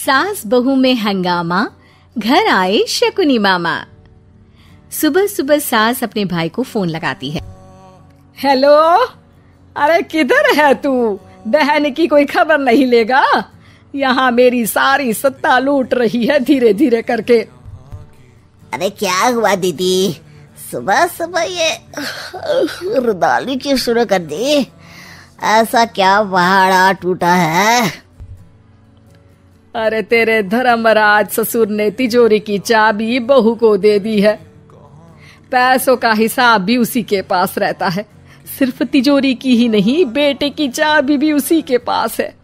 सास बहू में हंगामा, घर आए शकुनी मामा। सुबह सुबह सास अपने भाई को फोन लगाती है। हेलो, अरे किधर है तू? बहन की कोई खबर नहीं लेगा? यहाँ मेरी सारी सत्ता लूट रही है धीरे धीरे करके। अरे क्या हुआ दीदी, सुबह सुबह ये रुदाली क्यों शुरू कर दी? ऐसा क्या पहाड़ा टूटा है? अरे तेरे धर्मराज ससुर ने तिजोरी की चाबी बहू को दे दी है। पैसों का हिसाब भी उसी के पास रहता है। सिर्फ तिजोरी की ही नहीं, बेटे की चाबी भी उसी के पास है।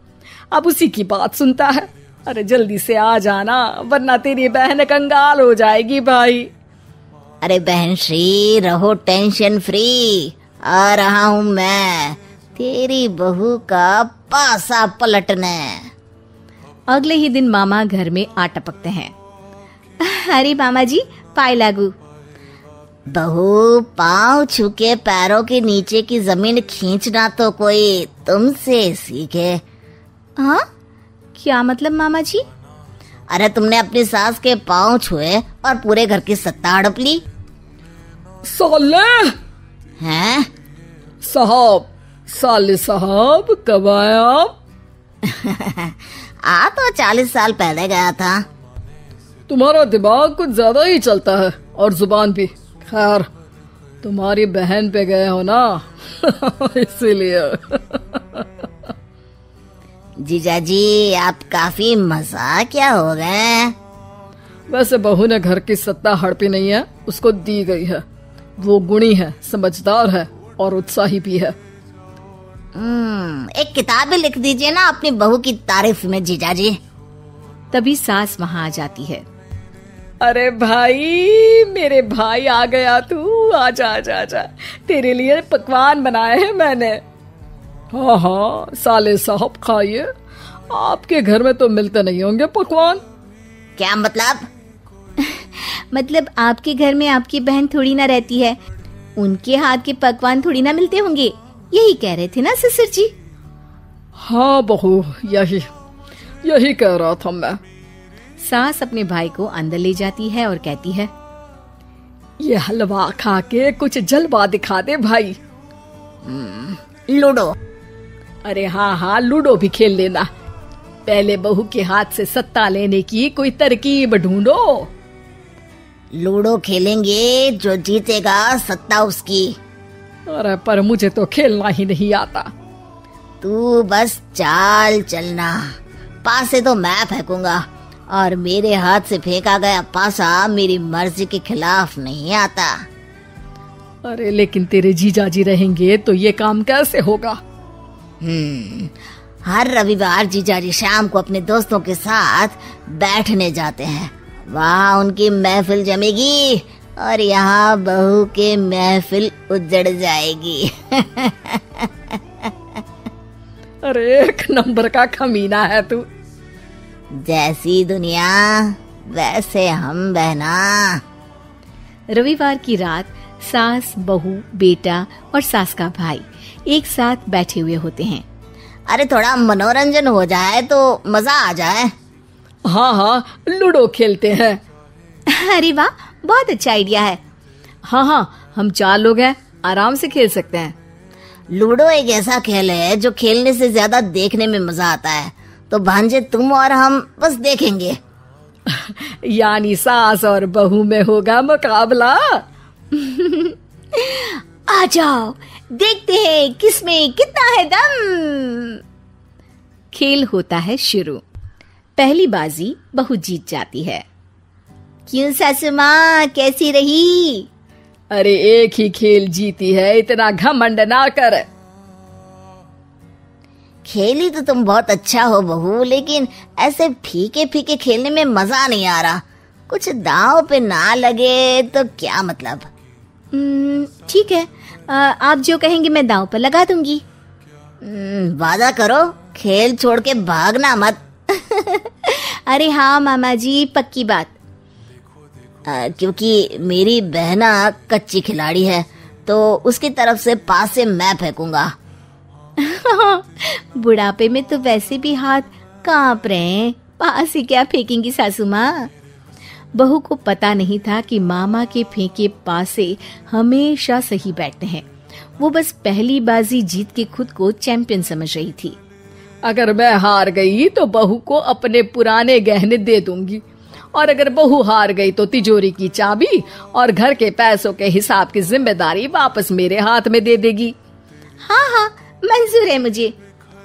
अब उसी की बात सुनता है। अरे जल्दी से आ जाना, वरना तेरी बहन कंगाल हो जाएगी भाई। अरे बहन श्री, रहो टेंशन फ्री। आ रहा हूँ मैं, तेरी बहू का पासा पलटने। अगले ही दिन मामा घर में आ टपकते हैं। अरे मामा जी, पाए लागू। बहू, पाँव छू के पैरों के नीचे की जमीन खींचना तो कोई तुमसे सीखे। हाँ, क्या मतलब मामा जी? अरे तुमने अपनी सास के पाँव छुए और पूरे घर की सत्ता हड़प ली। साले हैं? साहब, साले साहब कब आए आप? आ तो 40 साल पहले गया था। तुम्हारा दिमाग कुछ ज्यादा ही चलता है और जुबान भी। खैर, तुम्हारी बहन पे गए हो ना इसीलिए। जीजाजी, आप काफी मजाकिया हो गए। वैसे बहू ने घर की सत्ता हड़पी नहीं है, उसको दी गई है। वो गुणी है, समझदार है और उत्साही भी है। एक किताब भी लिख दीजिए ना अपनी बहू की तारीफ में जीजाजी। तभी सास वहां आ जाती है। अरे भाई, मेरे भाई आ गया तू। आजा आजा आजा, तेरे लिए पकवान बनाए हैं मैंने। हाँ हाँ साले साहब, खाइए। आपके घर में तो मिलते नहीं होंगे पकवान। क्या मतलब? मतलब आपके घर में आपकी बहन थोड़ी ना रहती है, उनके हाथ के पकवान थोड़ी ना मिलते होंगे, यही कह रहे थे ना ससुर जी? हाँ बहू, यही कह रहा था मैं। सास अपने भाई को अंदर ले जाती है और कहती है, ये हलवा खा के कुछ जलवा दिखा दे भाई। लूडो? अरे हाँ हाँ, लूडो भी खेल लेना। पहले बहू के हाथ से सत्ता लेने की कोई तरकीब ढूंढो। लूडो खेलेंगे, जो जीतेगा सत्ता उसकी। अरे पर मुझे तो खेलना ही नहीं आता। तू बस चाल चलना, पासे तो मैं फेंकूंगा और मेरे हाथ से फेंका गया पासा मेरी मर्जी के खिलाफ नहीं आता। अरे लेकिन तेरे जीजाजी रहेंगे तो ये काम कैसे होगा? हर रविवार जीजाजी शाम को अपने दोस्तों के साथ बैठने जाते हैं। वहाँ उनकी महफिल जमेगी और यहाँ बहू के महफिल उजड़ जाएगी। अरे एक नंबर का कमीना है तू। जैसी दुनिया वैसे हम बहना। रविवार की रात सास, बहू, बेटा और सास का भाई एक साथ बैठे हुए होते हैं। अरे थोड़ा मनोरंजन हो जाए तो मजा आ जाए। हाँ हाँ, लूडो खेलते हैं। अरे वाह, बहुत अच्छा आइडिया है। हाँ हाँ, हम 4 लोग हैं, आराम से खेल सकते हैं। लूडो एक ऐसा खेल है जो खेलने से ज्यादा देखने में मजा आता है। तो भांजे, तुम और हम बस देखेंगे। यानी सास और बहू में होगा मुकाबला। आ जाओ, देखते हैं किसमें कितना है दम। खेल होता है शुरू। पहली बाजी बहू जीत जाती है। क्यों सासू माँ, कैसी रही? अरे एक ही खेल जीती है, इतना घमंड ना कर। खेली तो तुम बहुत अच्छा हो बहू, लेकिन ऐसे फीके फीके खेलने में मजा नहीं आ रहा। कुछ दांव पे ना लगे तो क्या मतलब? ठीक है, आप जो कहेंगे मैं दांव पर लगा दूंगी। वादा करो, खेल छोड़ के भागना मत। अरे हाँ मामा जी, पक्की बात। क्योंकि मेरी बहना कच्ची खिलाड़ी है, तो उसकी तरफ से पास से मैं फेंकूंगा। बुढ़ापे में तो वैसे भी हाथ कांप रहे हैं, पास से क्या फेंकेंगी सासू माँ। बहू को पता नहीं था कि मामा के फेंके पासे हमेशा सही बैठते हैं। वो बस पहली बाजी जीत के खुद को चैंपियन समझ रही थी। अगर मैं हार गई तो बहू को अपने पुराने गहने दे दूंगी, और अगर बहू हार गई तो तिजोरी की चाबी और घर के पैसों के हिसाब की जिम्मेदारी वापस मेरे हाथ में दे देगी। हाँ हाँ, मंजूर है मुझे।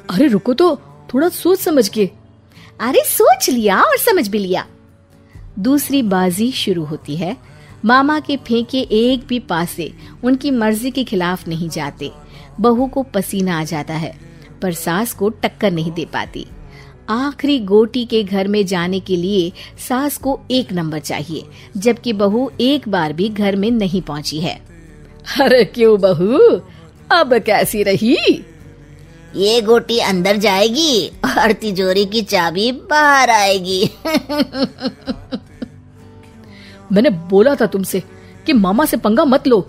अरे रुको तो, थोड़ा सोच समझ के। अरे सोच लिया और समझ भी लिया। दूसरी बाजी शुरू होती है। मामा के फेंके एक भी पासे उनकी मर्जी के खिलाफ नहीं जाते। बहू को पसीना आ जाता है, पर सास को टक्कर नहीं दे पाती। आखिरी गोटी के घर में जाने के लिए सास को 1 नंबर चाहिए, जबकि बहू एक बार भी घर में नहीं पहुंची है। अरे क्यों बहू, अब कैसी रही? ये गोटी अंदर जाएगी और तिजोरी की चाबी बाहर आएगी। मैंने बोला था तुमसे कि मामा से पंगा मत लो।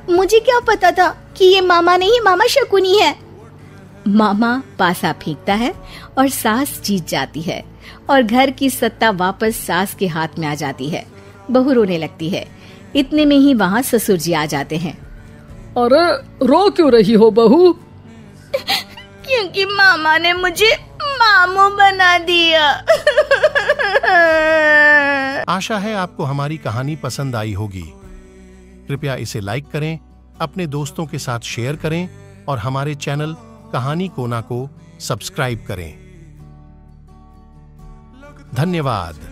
मुझे क्या पता था कि ये मामा नहीं, मामा शकुनी है। मामा पासा फेंकता है और सास जीत जाती है और घर की सत्ता वापस सास के हाथ में आ जाती है। बहू रोने लगती है। इतने में ही वहाँ ससुर जी आ जाते हैं। अरे रो क्यों रही हो बहू? क्योंकि मामा ने मुझे मामू बना दिया। आशा है आपको हमारी कहानी पसंद आई होगी। कृपया इसे लाइक करें, अपने दोस्तों के साथ शेयर करें और हमारे चैनल कहानी कोना को सब्सक्राइब करें। धन्यवाद।